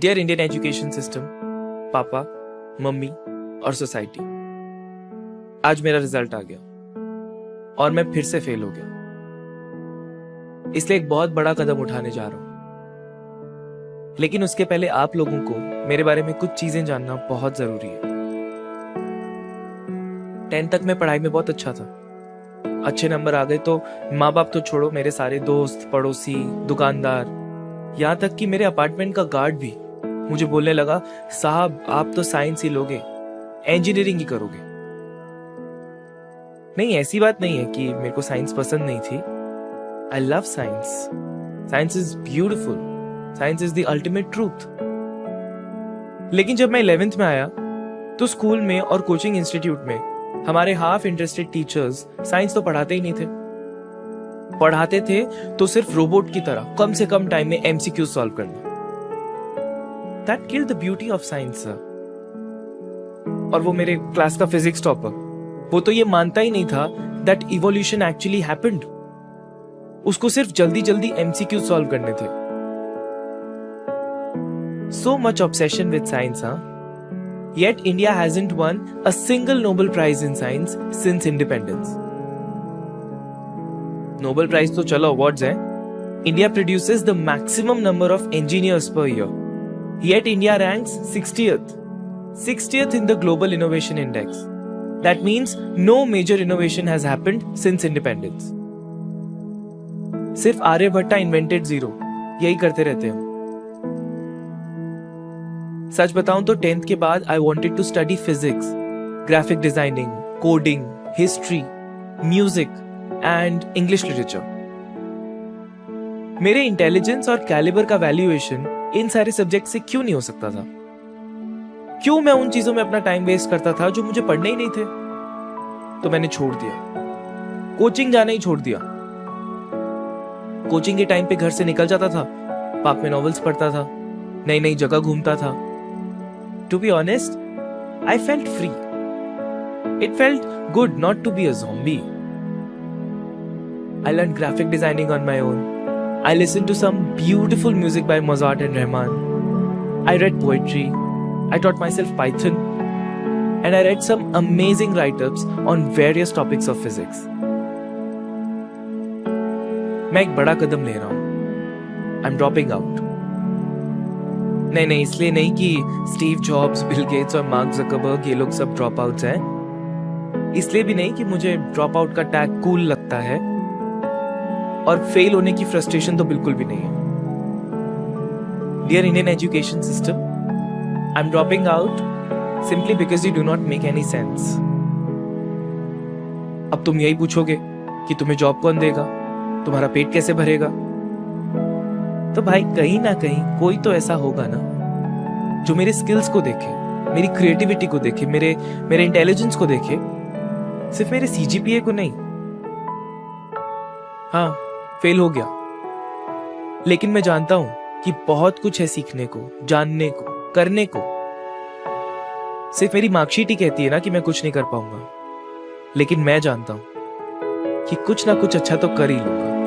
Dear Indian education system, पापा, mummy और society, आज मेरा रिजल्ट आ गया और मैं फिर से फेल हो गया। इसलिए एक बहुत बड़ा कदम उठाने जा रहा हूं, लेकिन उसके पहले आप लोगों को मेरे बारे में कुछ चीजें जानना बहुत जरूरी है। 10th तक मैं पढ़ाई में बहुत अच्छा था, अच्छे नंबर आ गए तो माँ बाप तो छोड़ो, मेरे सारे दोस्त, पड़ोसी, दुकानदार, यहाँ तक कि मेरे अपार्टमेंट का गार्ड भी मुझे बोलने लगा, साहब आप तो साइंस ही लोगे, इंजीनियरिंग ही करोगे। नहीं, ऐसी बात नहीं है कि मेरे को साइंस पसंद नहीं थी। I love science. Science is beautiful. Science is the ultimate truth. लेकिन जब मैं 11th में आया तो स्कूल में और कोचिंग इंस्टीट्यूट में हमारे हाफ इंटरेस्टेड टीचर्स साइंस तो पढ़ाते ही नहीं थे। पढ़ाते थे तो सिर्फ रोबोट की तरह कम से कम टाइम में एमसीक्यू सॉल्व करना। That killed the beauty of science, sir. और वो मेरे क्लास का फिजिक्स टॉपर, वो तो ये मानता ही नहीं था that evolution actually happened. उसको सिर्फ जल्दी जल्दी एमसीक्यू सॉल्व करने थे। So much obsession with science, huh? Yet India hasn't won a single Nobel Prize in science since independence. Nobel Prize तो चलो awards हैं. India produces the maximum number of engineers per year. Yet India ranks 60th in the Global Innovation Index. That means no major innovation has happened since independence. सिर्फ Aryabhatta invented zero, यही करते रहते हैं। सच बताऊं तो 10th के बाद I wanted to study physics, graphic designing, coding, history, music and English literature. मेरे इंटेलिजेंस और कैलिबर का वैल्यूएशन इन सारे सब्जेक्ट से क्यों नहीं हो सकता था? क्यों मैं उन चीजों में अपना टाइम वेस्ट करता था जो मुझे पढ़ने ही नहीं थे? तो मैंने छोड़ दिया, कोचिंग जाना ही छोड़ दिया। कोचिंग के टाइम पे घर से निकल जाता था, पार्क में नॉवेल्स पढ़ता था, नई नई जगह घूमता था। To be honest, I felt free. It felt good not to be a zombie. I learn graphic designing on my own. I listened to some beautiful music by Mozart and Rahman. I read poetry. I taught myself Python. And I read some amazing write-ups on various topics of physics. मैं एक बड़ा कदम ले रहा हूँ. I'm dropping out. नहीं, इसलिए नहीं कि स्टीव जॉब्स, बिल गेट्स और मार्क ज़करबर्ग ये लोग सब ड्रॉप आउट्स हैं. इसलिए भी नहीं कि मुझे ड्रॉप आउट का टैग कूल लगता है. और फेल होने की फ्रस्ट्रेशन तो बिल्कुल भी नहीं है. Dear Indian education system, I am dropping out simply because you do not make any sense. अब तुम यही पूछोगे कि तुम्हें जॉब कौन देगा, तुम्हारा पेट कैसे भरेगा? तो भाई कहीं ना कहीं कोई तो ऐसा होगा ना जो मेरे स्किल्स को देखे, मेरी क्रिएटिविटी को देखे, मेरे इंटेलिजेंस को देखे, सिर्फ मेरे सीजीपीए को नहीं. हाँ, फेल हो गया, लेकिन मैं जानता हूं कि बहुत कुछ है सीखने को, जानने को, करने को. सिर्फ मेरी मार्कशीट ही कहती है ना कि मैं कुछ नहीं कर पाऊंगा, लेकिन मैं जानता हूं कि कुछ ना कुछ अच्छा तो कर ही लूंगा.